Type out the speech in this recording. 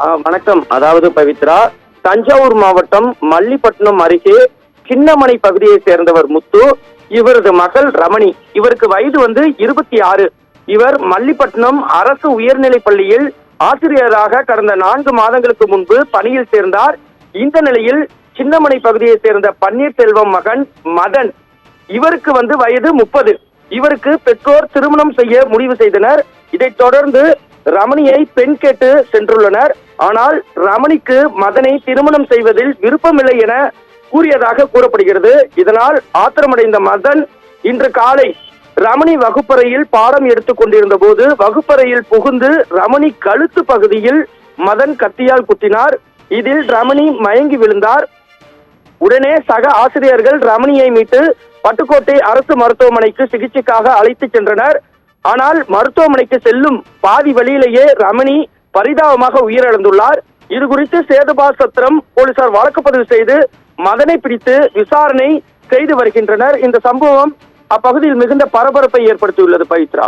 வணக்கம். அதாவது பவித்ரா, தஞ்சாவூர் மாவட்டம் மல்லிப்பட்டினம் அருகே சின்னமனை பகுதியை சேர்ந்தவர் முத்து. இவரது மகள் ரமணி. இவருக்கு வயது 26. இவர் மல்லிப்பட்டினம் அரசு உயர்நிலைப் பள்ளியில் ஆசிரியராக கடந்த 4 மாதங்களுக்கு முன்பு பணியில் சேர்ந்தார். இந்த நிலையில் சின்னமனை பகுதியை சேர்ந்த பன்னீர்செல்வம் மகன் மதன், இவருக்கு வயது 30. இவருக்கு பெற்றோர் திருமணம் செய்ய முடிவு செய்தனர். இதைத் தொடர்ந்து ரமணியை பெண் கேட்டு சென்றுள்ளனர். ஆனால் ரமணிக்கு மதனை திருமணம் செய்வதில் விருப்பமில்லை என கூறியதாக கூறப்படுகிறது. இதனால் ஆத்திரமடைந்த மதன் இன்று காலை ரமணி வகுப்பறையில் பாடம் எடுத்துக் கொண்டிருந்த போது வகுப்பறையில் புகுந்து ரமணி கழுத்து பகுதியில் மதன் கத்தியால் குத்தினார். இதில் ரமணி மயங்கி விழுந்தார். உடனே சக ஆசிரியர்கள் ரமணியை மீட்டு பட்டுக்கோட்டை அரசு மருத்துவமனைக்கு சிகிச்சைக்காக அழைத்து சென்றனர். ஆனால் மருத்துவமனைக்கு செல்லும் பாதி வழியிலேயே ரமணி பரிதாபமாக உயிரிழந்துள்ளார். இது குறித்து சேதுபாசத்திரம் போலீசார் வழக்கு பதிவு செய்து மதனை பிடித்து விசாரணை செய்து வருகின்றனர். இந்த சம்பவம் அப்பகுதியில் மிகுந்த பரபரப்பை ஏற்படுத்தியுள்ளது. பவித்ரா.